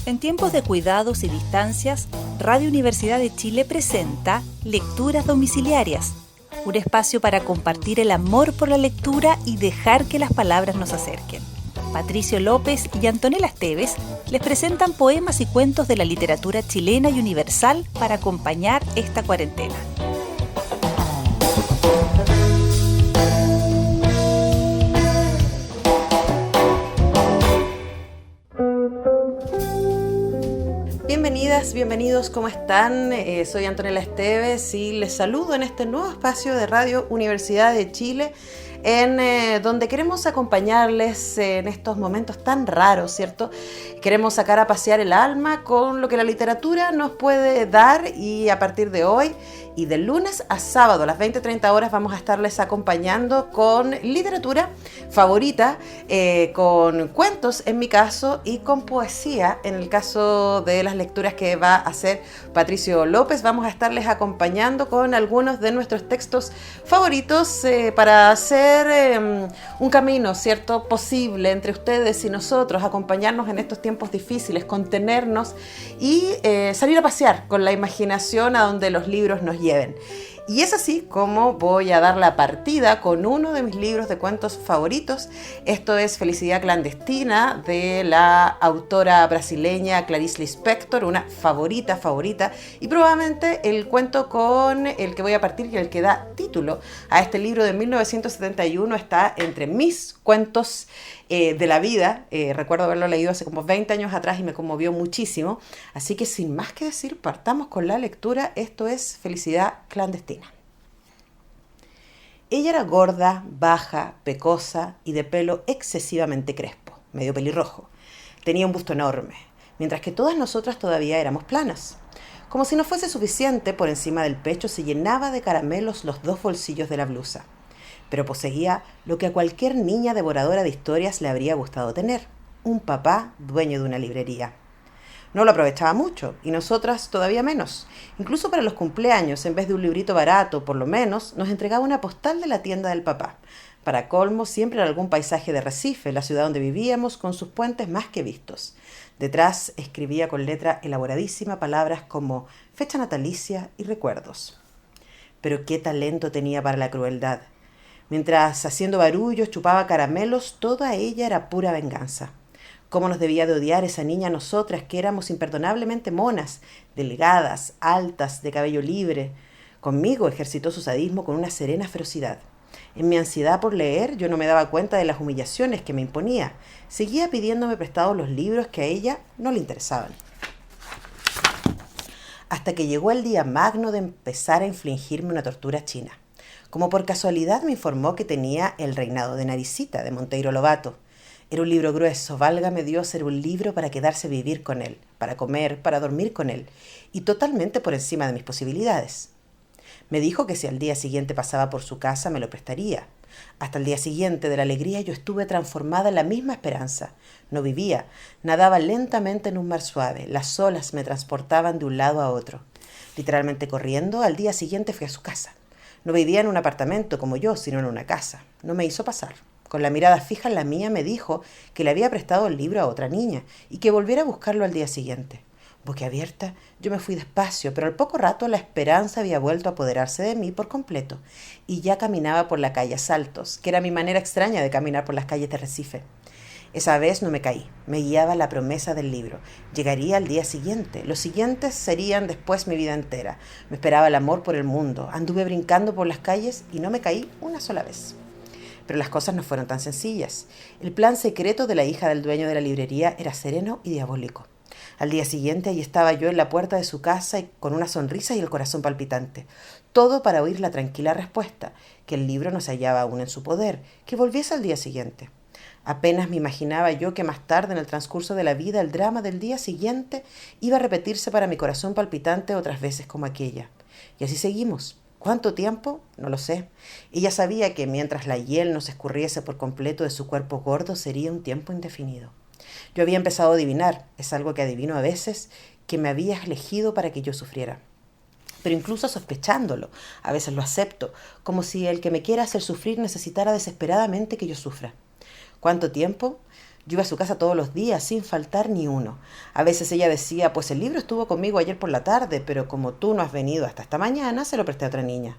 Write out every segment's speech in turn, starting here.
En tiempos de cuidados y distancias, Radio Universidad de Chile presenta Lecturas Domiciliarias, un espacio para compartir el amor por la lectura y dejar que las palabras nos acerquen. Patricio López y Antonella Esteves les presentan poemas y cuentos de la literatura chilena y universal para acompañar esta cuarentena. Bienvenidas, bienvenidos, ¿cómo están? Soy Antonella Esteves y les saludo en este nuevo espacio de Radio Universidad de Chile, en donde queremos acompañarles en estos momentos tan raros, ¿cierto? Queremos sacar a pasear el alma con lo que la literatura nos puede dar, y a partir de hoy y del lunes a sábado a las 20:30 horas vamos a estarles acompañando con literatura favorita, con cuentos en mi caso y con poesía en el caso de las lecturas que va a hacer Patricio López. Vamos a estarles acompañando con algunos de nuestros textos favoritos para hacer un camino, ¿cierto?, posible entre ustedes y nosotros, acompañarnos en estos tiempos difíciles, contenernos y salir a pasear con la imaginación a donde los libros nos lleven. Y es así como voy a dar la partida con uno de mis libros de cuentos favoritos. Esto es Felicidad Clandestina, de la autora brasileña Clarice Lispector, una favorita, y probablemente el cuento con el que voy a partir y el que da título a este libro de 1971 está entre mis cuentos de la vida. Recuerdo haberlo leído hace como 20 años atrás y me conmovió muchísimo. Así que sin más que decir, partamos con la lectura. Esto es Felicidad Clandestina. Ella era gorda, baja, pecosa y de pelo excesivamente crespo, medio pelirrojo. Tenía un busto enorme, mientras que todas nosotras todavía éramos planas. Como si no fuese suficiente, por encima del pecho se llenaba de caramelos los dos bolsillos de la blusa. Pero poseía lo que a cualquier niña devoradora de historias le habría gustado tener: un papá dueño de una librería. No lo aprovechaba mucho, y nosotras todavía menos. Incluso para los cumpleaños, en vez de un librito barato, por lo menos, nos entregaba una postal de la tienda del papá. Para colmo, siempre era algún paisaje de Recife, la ciudad donde vivíamos, con sus puentes más que vistos. Detrás escribía con letra elaboradísima palabras como fecha natalicia y recuerdos. Pero qué talento tenía para la crueldad. Mientras, haciendo barullos, chupaba caramelos, toda ella era pura venganza. ¿Cómo nos debía de odiar esa niña a nosotras, que éramos imperdonablemente monas, delgadas, altas, de cabello libre? Conmigo ejercitó su sadismo con una serena ferocidad. En mi ansiedad por leer, yo no me daba cuenta de las humillaciones que me imponía. Seguía pidiéndome prestados los libros que a ella no le interesaban. Hasta que llegó el día magno de empezar a infligirme una tortura china. Como por casualidad me informó que tenía El reinado de Naricita, de Monteiro Lobato. Era un libro grueso, válgame Dios, era un libro para quedarse a vivir con él, para comer, para dormir con él, y totalmente por encima de mis posibilidades. Me dijo que si al día siguiente pasaba por su casa me lo prestaría. Hasta el día siguiente, de la alegría, yo estuve transformada en la misma esperanza. No vivía, nadaba lentamente en un mar suave, las olas me transportaban de un lado a otro. Literalmente corriendo, al día siguiente fui a su casa. No vivía en un apartamento como yo, sino en una casa. No me hizo pasar. Con la mirada fija en la mía me dijo que le había prestado el libro a otra niña y que volviera a buscarlo al día siguiente. Boquiabierta, yo me fui despacio, pero al poco rato la esperanza había vuelto a apoderarse de mí por completo y ya caminaba por la calle a saltos, que era mi manera extraña de caminar por las calles de Recife. Esa vez no me caí, me guiaba la promesa del libro. Llegaría al día siguiente, los siguientes serían después mi vida entera. Me esperaba el amor por el mundo, anduve brincando por las calles y no me caí una sola vez. Pero las cosas no fueron tan sencillas. El plan secreto de la hija del dueño de la librería era sereno y diabólico. Al día siguiente, allí estaba yo en la puerta de su casa y con una sonrisa y el corazón palpitante. Todo para oír la tranquila respuesta, que el libro no se hallaba aún en su poder, que volviese al día siguiente. Apenas me imaginaba yo que más tarde, en el transcurso de la vida, el drama del día siguiente iba a repetirse para mi corazón palpitante otras veces como aquella. Y así seguimos. ¿Cuánto tiempo? No lo sé. Ella sabía que mientras la hiel no se escurriese por completo de su cuerpo gordo sería un tiempo indefinido. Yo había empezado a adivinar, es algo que adivino a veces, que me había elegido para que yo sufriera. Pero incluso sospechándolo, a veces lo acepto, como si el que me quiera hacer sufrir necesitara desesperadamente que yo sufra. ¿Cuánto tiempo? Yo iba a su casa todos los días, sin faltar ni uno. A veces ella decía, pues el libro estuvo conmigo ayer por la tarde, pero como tú no has venido hasta esta mañana, se lo presté a otra niña.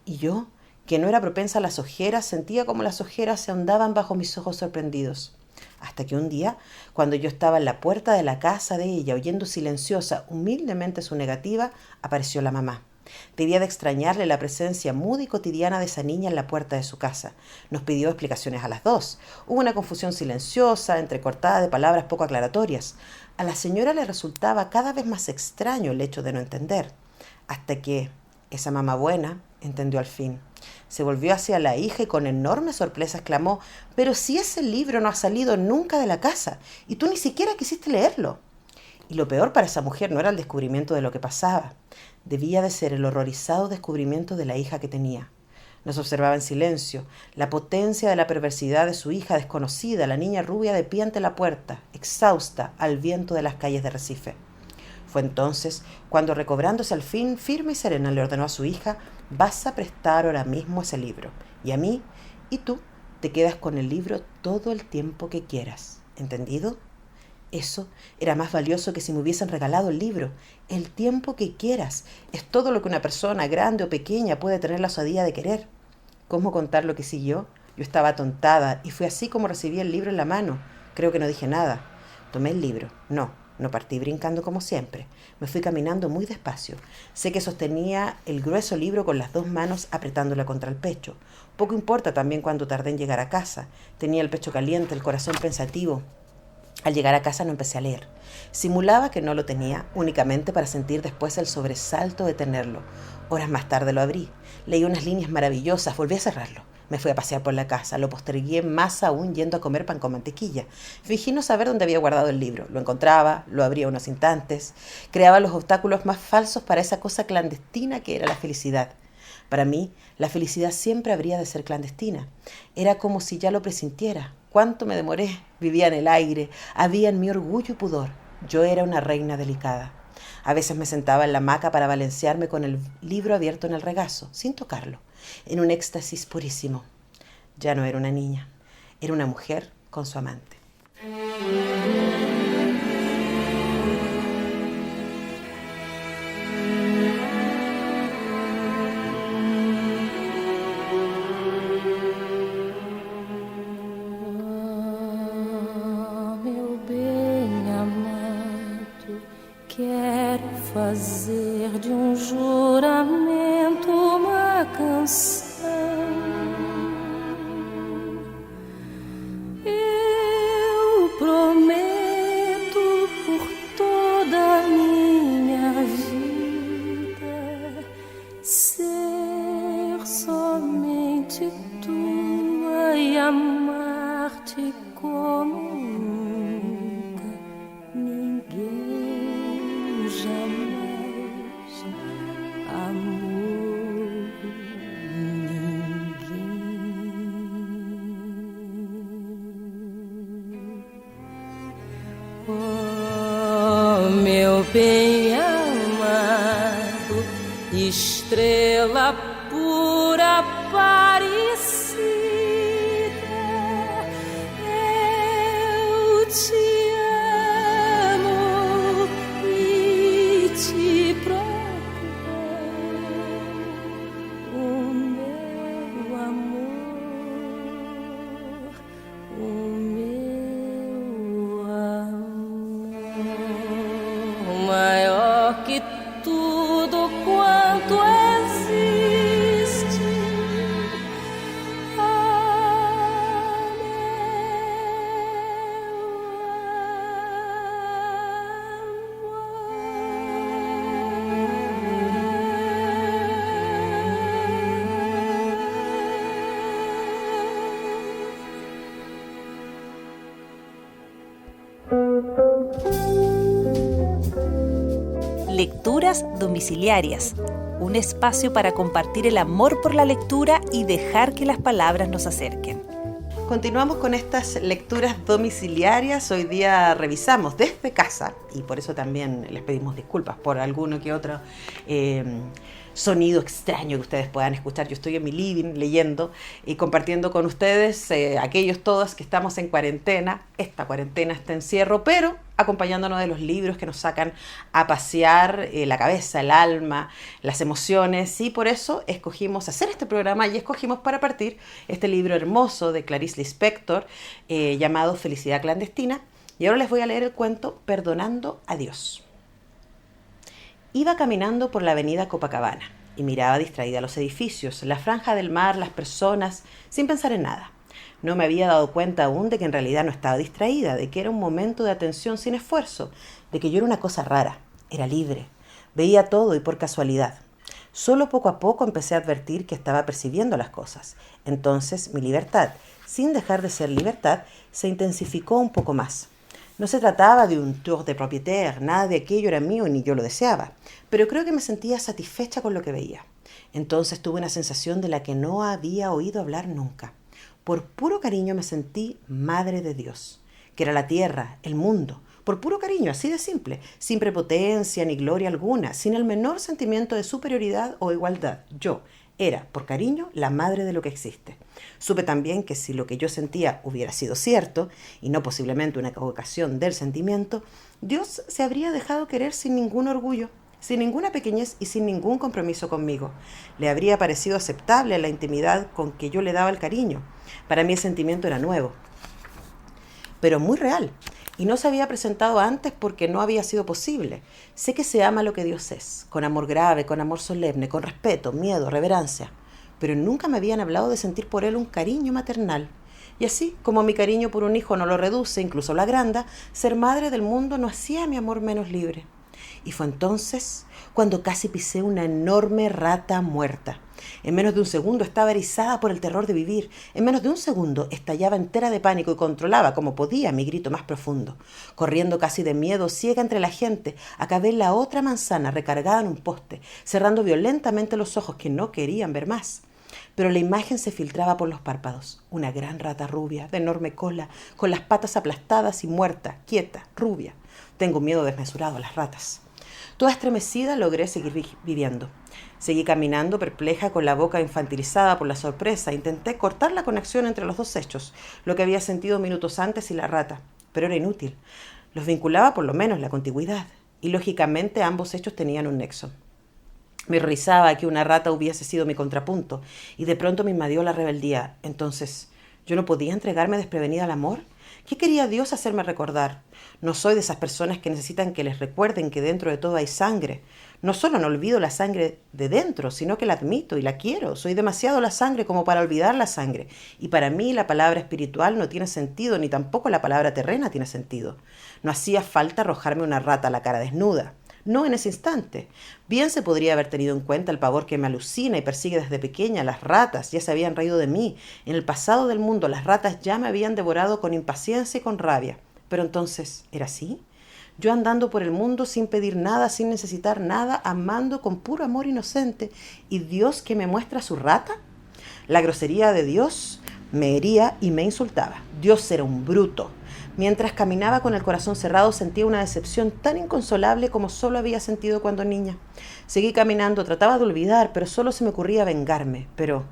Y yo, que no era propensa a las ojeras, sentía como las ojeras se ahondaban bajo mis ojos sorprendidos. Hasta que un día, cuando yo estaba en la puerta de la casa de ella, oyendo silenciosa, humildemente su negativa, apareció la mamá. Debía de extrañarle la presencia muda y cotidiana de esa niña en la puerta de su casa. Nos pidió explicaciones a las dos. Hubo una confusión silenciosa, entrecortada de palabras poco aclaratorias. A la señora le resultaba cada vez más extraño el hecho de no entender. Hasta que esa mamá buena entendió al fin. Se volvió hacia la hija y con enorme sorpresa exclamó: «Pero si ese libro no ha salido nunca de la casa y tú ni siquiera quisiste leerlo». Y lo peor para esa mujer no era el descubrimiento de lo que pasaba. Debía de ser el horrorizado descubrimiento de la hija que tenía. Nos observaba en silencio, la potencia de la perversidad de su hija desconocida, la niña rubia de pie ante la puerta, exhausta al viento de las calles de Recife. Fue entonces cuando, recobrándose al fin, firme y serena, le ordenó a su hija: «Vas a prestar ahora mismo ese libro, y a mí, y tú te quedas con el libro todo el tiempo que quieras. ¿Entendido?». Eso era más valioso que si me hubiesen regalado el libro. El tiempo que quieras es todo lo que una persona, grande o pequeña, puede tener la osadía de querer. ¿Cómo contar lo que siguió? Yo estaba atontada y fue así como recibí el libro en la mano. Creo que no dije nada. Tomé el libro. No partí brincando como siempre. Me fui caminando muy despacio. Sé que sostenía el grueso libro con las dos manos apretándola contra el pecho. Poco importa también cuánto tardé en llegar a casa. Tenía el pecho caliente, el corazón pensativo. Al llegar a casa no empecé a leer. Simulaba que no lo tenía, únicamente para sentir después el sobresalto de tenerlo. Horas más tarde lo abrí. Leí unas líneas maravillosas, volví a cerrarlo. Me fui a pasear por la casa, lo postergué más aún yendo a comer pan con mantequilla. Fingí no saber dónde había guardado el libro. Lo encontraba, lo abría unos instantes. Creaba los obstáculos más falsos para esa cosa clandestina que era la felicidad. Para mí, la felicidad siempre habría de ser clandestina. Era como si ya lo presintiera. ¿Cuánto me demoré? Vivía en el aire, había en mí orgullo y pudor. Yo era una reina delicada. A veces me sentaba en la hamaca para balancearme con el libro abierto en el regazo, sin tocarlo, en un éxtasis purísimo. Ya no era una niña, era una mujer con su amante. Fazer de juramento uma canção. Eu prometo por toda a minha vida ser somente tua e amar-te como nunca ninguém jamais. Bem amado, estrela pura Aparecida, eu te amo e te procuro, o meu amor, o meu amor. Maior que tudo quanto existe, Lecturas domiciliarias, un espacio para compartir el amor por la lectura y dejar que las palabras nos acerquen. Continuamos con estas lecturas domiciliarias. Hoy día revisamos desde casa y por eso también les pedimos disculpas por alguno que otro sonido extraño que ustedes puedan escuchar. Yo estoy en mi living leyendo y compartiendo con ustedes, aquellos todos que estamos en cuarentena, esta cuarentena, este encierro, pero acompañándonos de los libros que nos sacan a pasear la cabeza, el alma, las emociones, y por eso escogimos hacer este programa y escogimos para partir este libro hermoso de Clarice Lispector llamado Felicidad Clandestina. Y ahora les voy a leer el cuento Perdonando a Dios. Iba caminando por la avenida Copacabana y miraba distraída los edificios, la franja del mar, las personas, sin pensar en nada. No me había dado cuenta aún de que en realidad no estaba distraída, de que era un momento de atención sin esfuerzo, de que yo era una cosa rara, era libre, veía todo y por casualidad. Solo poco a poco empecé a advertir que estaba percibiendo las cosas. Entonces mi libertad, sin dejar de ser libertad, se intensificó un poco más. No se trataba de un tour de propriétaire, nada de aquello era mío y ni yo lo deseaba, pero creo que me sentía satisfecha con lo que veía. Entonces tuve una sensación de la que no había oído hablar nunca. Por puro cariño me sentí madre de Dios, que era la tierra, el mundo. Por puro cariño, así de simple, sin prepotencia ni gloria alguna, sin el menor sentimiento de superioridad o igualdad. Yo era, por cariño, la madre de lo que existe. Supe también que si lo que yo sentía hubiera sido cierto, y no posiblemente una equivocación del sentimiento, Dios se habría dejado querer sin ningún orgullo, sin ninguna pequeñez y sin ningún compromiso conmigo. Le habría parecido aceptable la intimidad con que yo le daba el cariño. Para mí el sentimiento era nuevo, pero muy real. Y no se había presentado antes porque no había sido posible. Sé que se ama lo que Dios es, con amor grave, con amor solemne, con respeto, miedo, reverencia. Pero nunca me habían hablado de sentir por él un cariño maternal. Y así, como mi cariño por un hijo no lo reduce, incluso lo agranda, ser madre del mundo no hacía mi amor menos libre. Y fue entonces cuando casi pisé una enorme rata muerta. En menos de un segundo estaba erizada por el terror de vivir. En menos de un segundo estallaba entera de pánico y controlaba como podía mi grito más profundo. Corriendo casi de miedo, ciega entre la gente, acabé en la otra manzana recargada en un poste, cerrando violentamente los ojos que no querían ver más. Pero la imagen se filtraba por los párpados. Una gran rata rubia, de enorme cola, con las patas aplastadas y muerta, quieta, rubia. Tengo miedo desmesurado a las ratas. Toda estremecida logré seguir viviendo. Seguí caminando perpleja con la boca infantilizada por la sorpresa. Intenté cortar la conexión entre los dos hechos, lo que había sentido minutos antes y la rata, pero era inútil. Los vinculaba por lo menos la contigüidad, y lógicamente ambos hechos tenían un nexo. Me horrorizaba que una rata hubiese sido mi contrapunto, y de pronto me invadió la rebeldía. Entonces, ¿yo no podía entregarme desprevenida al amor? ¿Qué quería Dios hacerme recordar? No soy de esas personas que necesitan que les recuerden que dentro de todo hay sangre. No solo no olvido la sangre de dentro, sino que la admito y la quiero. Soy demasiado la sangre como para olvidar la sangre. Y para mí la palabra espiritual no tiene sentido, ni tampoco la palabra terrena tiene sentido. No hacía falta arrojarme una rata a la cara desnuda. No en ese instante. Bien se podría haber tenido en cuenta el pavor que me alucina y persigue desde pequeña. Las ratas ya se habían reído de mí. En el pasado del mundo las ratas ya me habían devorado con impaciencia y con rabia. Pero entonces, ¿era así? Yo andando por el mundo sin pedir nada, sin necesitar nada, amando con puro amor inocente. ¿Y Dios que me muestra su rata? La grosería de Dios me hería y me insultaba. Dios era un bruto. Mientras caminaba con el corazón cerrado sentía una decepción tan inconsolable como solo había sentido cuando niña. Seguí caminando, trataba de olvidar, pero solo se me ocurría vengarme. Pero,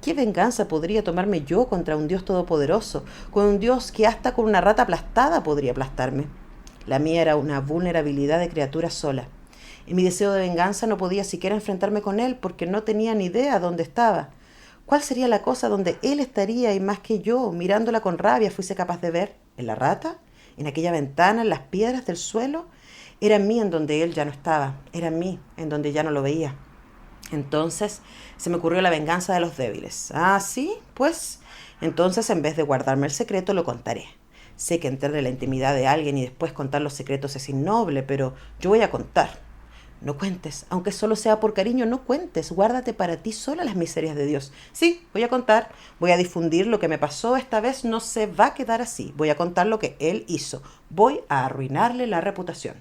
¿qué venganza podría tomarme yo contra un Dios todopoderoso? Con un Dios que hasta con una rata aplastada podría aplastarme. La mía era una vulnerabilidad de criatura sola. En mi deseo de venganza no podía siquiera enfrentarme con él porque no tenía ni idea dónde estaba. ¿Cuál sería la cosa donde él estaría y más que yo, mirándola con rabia, fuese capaz de ver? ¿En la rata? ¿En aquella ventana? ¿En las piedras del suelo? Era en mí en donde él ya no estaba. Era en mí en donde ya no lo veía. Entonces se me ocurrió la venganza de los débiles. Ah, ¿sí? Pues entonces en vez de guardarme el secreto lo contaré. Sé que entrar en la intimidad de alguien y después contar los secretos es innoble, pero yo voy a contar. No cuentes, aunque solo sea por cariño, no cuentes, guárdate para ti sola las miserias de Dios. Sí, voy a contar, voy a difundir lo que me pasó, esta vez no se va a quedar así, voy a contar lo que él hizo, voy a arruinarle la reputación.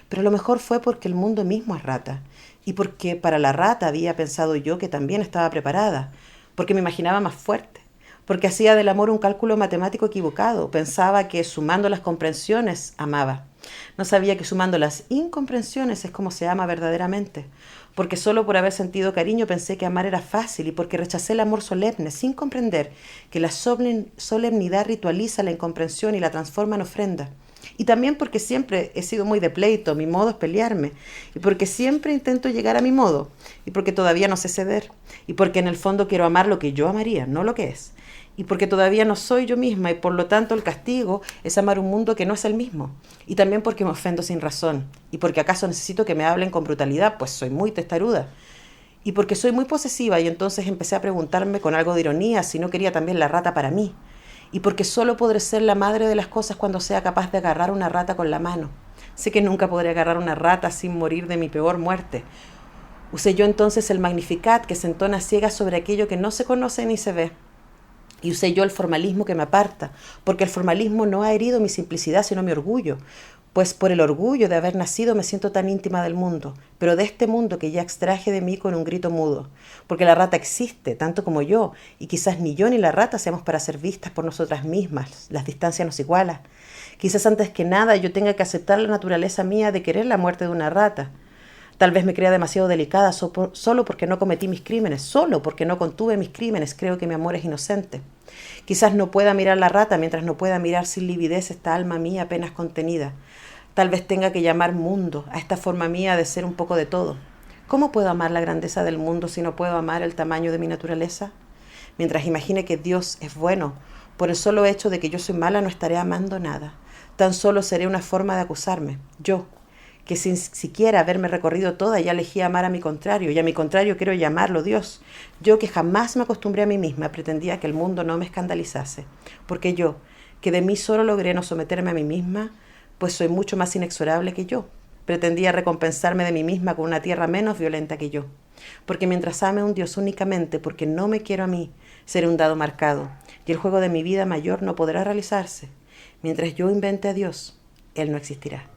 Pero lo mejor fue porque el mundo mismo es rata, y porque para la rata había pensado yo que también estaba preparada, porque me imaginaba más fuerte, porque hacía del amor un cálculo matemático equivocado, pensaba que sumando las comprensiones amaba. No sabía que sumando las incomprensiones es como se ama verdaderamente, porque solo por haber sentido cariño pensé que amar era fácil y porque rechacé el amor solemne sin comprender que la solemnidad ritualiza la incomprensión y la transforma en ofrenda. Y también porque siempre he sido muy de pleito, mi modo es pelearme, y porque siempre intento llegar a mi modo, y porque todavía no sé ceder, y porque en el fondo quiero amar lo que yo amaría, no lo que es, y porque todavía no soy yo misma, y por lo tanto el castigo es amar un mundo que no es el mismo, y también porque me ofendo sin razón, y porque acaso necesito que me hablen con brutalidad, pues soy muy testaruda, y porque soy muy posesiva, y entonces empecé a preguntarme con algo de ironía si no quería también la rata para mí, y porque solo podré ser la madre de las cosas cuando sea capaz de agarrar una rata con la mano. Sé que nunca podré agarrar una rata sin morir de mi peor muerte. Usé yo entonces el Magnificat que se entona ciega sobre aquello que no se conoce ni se ve. Y usé yo el formalismo que me aparta, porque el formalismo no ha herido mi simplicidad sino mi orgullo, pues por el orgullo de haber nacido me siento tan íntima del mundo, pero de este mundo que ya extraje de mí con un grito mudo, porque la rata existe, tanto como yo, y quizás ni yo ni la rata seamos para ser vistas por nosotras mismas, las distancias nos igualan. Quizás antes que nada yo tenga que aceptar la naturaleza mía de querer la muerte de una rata. Tal vez me crea demasiado delicada solo porque no cometí mis crímenes, solo porque no contuve mis crímenes, creo que mi amor es inocente. Quizás no pueda mirar la rata mientras no pueda mirar sin lividez esta alma mía apenas contenida. Tal vez tenga que llamar mundo a esta forma mía de ser un poco de todo. ¿Cómo puedo amar la grandeza del mundo si no puedo amar el tamaño de mi naturaleza? Mientras imagine que Dios es bueno, por el solo hecho de que yo soy mala no estaré amando nada. Tan solo seré una forma de acusarme. Yo, que sin siquiera haberme recorrido toda ya elegí amar a mi contrario, y a mi contrario quiero llamarlo Dios. Yo que jamás me acostumbré a mí misma, pretendía que el mundo no me escandalizase, porque yo, que de mí solo logré no someterme a mí misma, pues soy mucho más inexorable que yo. Pretendía recompensarme de mí misma con una tierra menos violenta que yo. Porque mientras ame a un Dios únicamente porque no me quiero a mí, seré un dado marcado, y el juego de mi vida mayor no podrá realizarse. Mientras yo invente a Dios, Él no existirá.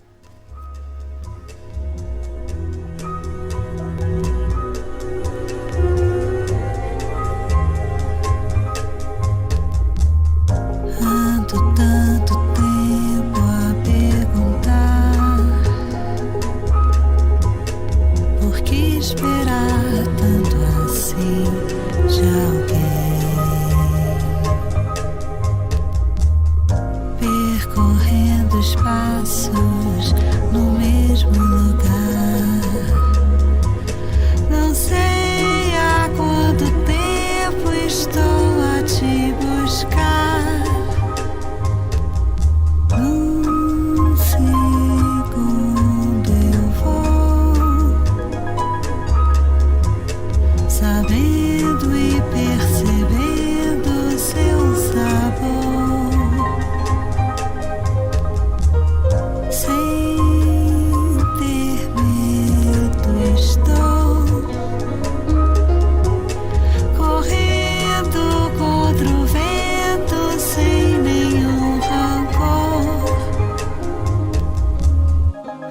Esperar tanto assim de alguém, percorrendo espaços no mesmo lugar. Não sei há quanto tempo estou a te buscar. Num segundo eu vou, sabendo e percebendo seu sabor, sem ter medo estou correndo contra o vento sem nenhum rancor.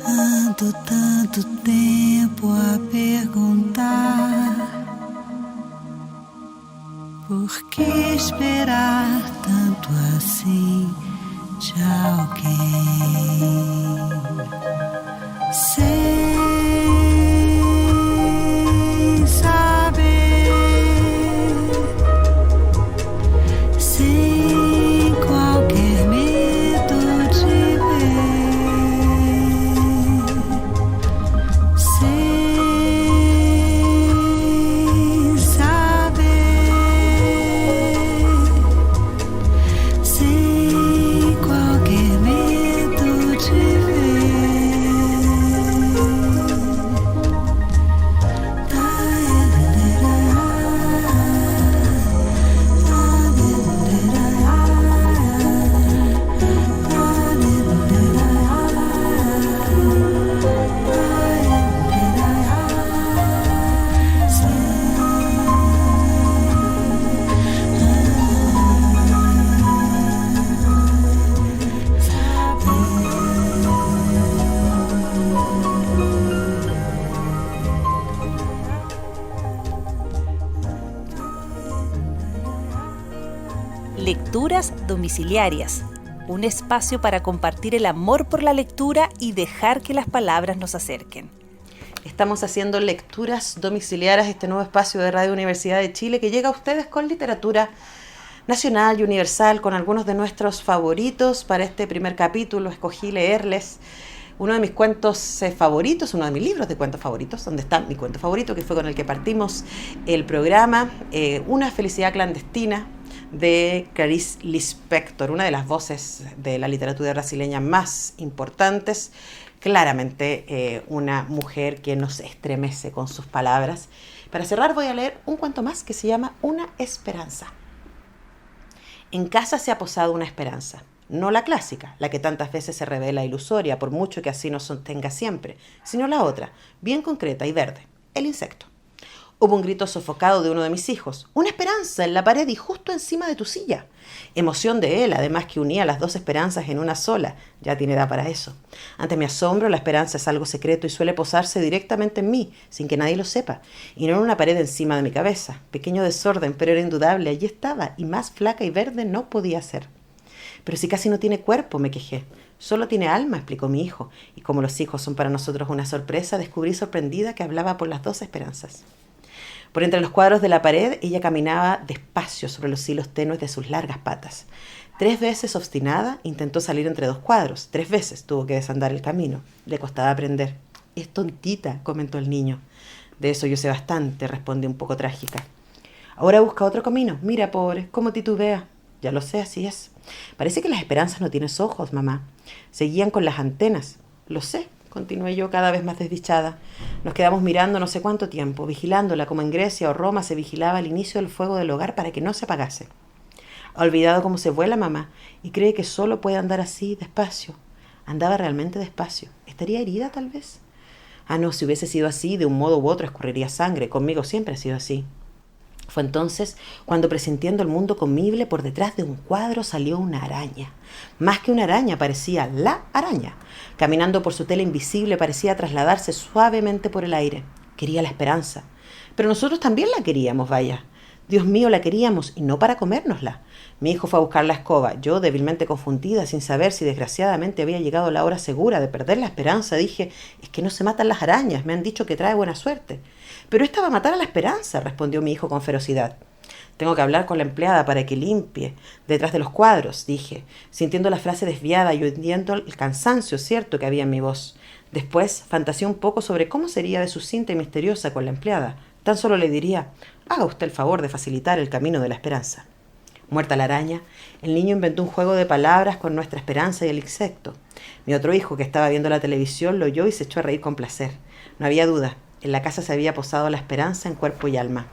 Ando tanto tempo a perguntar: por que esperar tanto assim de alguém? Sem saber, sem qualquer medo de ver, sem saber, sem qualquer medo de Lecturas domiciliarias. un espacio para compartir el amor por la lectura y dejar que las palabras nos acerquen. Estamos haciendo lecturas domiciliarias, este nuevo espacio de Radio Universidad de Chile que llega a ustedes con literatura nacional y universal, con algunos de nuestros favoritos. Para este primer capítulo escogí leerles uno de mis cuentos favoritos, uno de mis libros de cuentos favoritos, donde está mi cuento favorito, que fue con el que partimos el programa, Una felicidad clandestina, de Clarice Lispector, una de las voces de la literatura brasileña más importantes. Claramente una mujer que nos estremece con sus palabras. Para cerrar voy a leer un cuento más que se llama Una esperanza. En casa se ha posado una esperanza, no la clásica, la que tantas veces se revela ilusoria, por mucho que así nos sostenga siempre, sino la otra, bien concreta y verde, el insecto. Hubo un grito sofocado de uno de mis hijos. ¡Una esperanza en la pared y justo encima de tu silla! Emoción de él, además, que unía las dos esperanzas en una sola. Ya tiene edad para eso. Ante mi asombro, la esperanza es algo secreto y suele posarse directamente en mí, sin que nadie lo sepa, y no en una pared encima de mi cabeza. Pequeño desorden, pero era indudable. Allí estaba, y más flaca y verde no podía ser. Pero si casi no tiene cuerpo, me quejé. Solo tiene alma, explicó mi hijo, y como los hijos son para nosotros una sorpresa, descubrí sorprendida que hablaba por las dos esperanzas. Por entre los cuadros de la pared, ella caminaba despacio sobre los hilos tenues de sus largas patas. 3 veces obstinada, intentó salir entre 2 cuadros. 3 veces tuvo que desandar el camino. Le costaba aprender. Es tontita, comentó el niño. De eso yo sé bastante, respondí un poco trágica. Ahora busca otro camino. Mira, pobre, cómo titubea. Ya lo sé, así es. Parece que las esperanzas no tienen ojos, mamá. Se guían con las antenas. Lo sé, continué yo cada vez más desdichada. Nos quedamos mirando no sé cuánto tiempo, vigilándola como en Grecia o Roma se vigilaba el inicio del fuego del hogar para que no se apagase. Ha olvidado cómo se vuela, mamá, y cree que solo puede andar así, despacio. Andaba realmente despacio. ¿Estaría herida, tal vez? Ah, no, si hubiese sido así, de un modo u otro escurriría sangre. Conmigo siempre ha sido así. Fue entonces cuando, presintiendo el mundo comible, por detrás de un cuadro salió una araña. Más que una araña, parecía la araña. Caminando por su tela invisible, parecía trasladarse suavemente por el aire. Quería la esperanza. Pero nosotros también la queríamos, vaya. Dios mío, la queríamos, y no para comérnosla. Mi hijo fue a buscar la escoba. Yo, débilmente confundida, sin saber si desgraciadamente había llegado la hora segura de perder la esperanza, dije: es que no se matan las arañas, me han dicho que trae buena suerte. Pero esta va a matar a la esperanza, respondió mi hijo con ferocidad. Tengo que hablar con la empleada para que limpie detrás de los cuadros, dije, sintiendo la frase desviada y oyendo el cansancio cierto que había en mi voz. Después fantaseé un poco sobre cómo sería de sucinta y misteriosa con la empleada. Tan solo le diría: haga usted el favor de facilitar el camino de la esperanza. Muerta la araña, el niño inventó un juego de palabras con nuestra esperanza y el insecto. Mi otro hijo, que estaba viendo la televisión, lo oyó y se echó a reír con placer. No había duda, en la casa se había posado la esperanza en cuerpo y alma.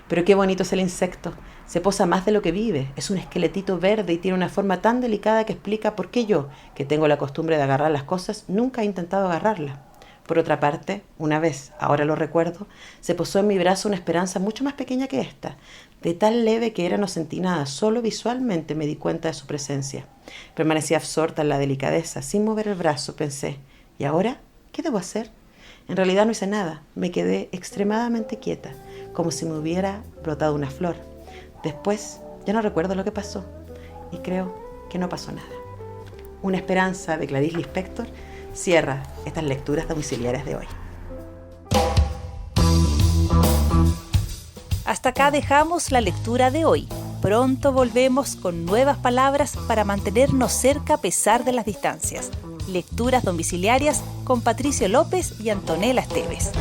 Pero qué bonito es el insecto. Se posa más de lo que vive. Es un esqueletito verde y tiene una forma tan delicada que explica por qué yo, que tengo la costumbre de agarrar las cosas, nunca he intentado agarrarla. Por otra parte, una vez, ahora lo recuerdo, se posó en mi brazo una esperanza mucho más pequeña que esta, de tan leve que era no sentí nada, solo visualmente me di cuenta de su presencia. Permanecí absorta en la delicadeza, sin mover el brazo, pensé, ¿y ahora qué debo hacer? En realidad no hice nada, me quedé extremadamente quieta, como si me hubiera brotado una flor. Después ya no recuerdo lo que pasó y creo que no pasó nada. Una esperanza de Clarice Lispector cierra estas lecturas domiciliarias de hoy. Hasta acá dejamos la lectura de hoy. Pronto volvemos con nuevas palabras para mantenernos cerca a pesar de las distancias. Lecturas domiciliarias con Patricio López y Antonella Esteves.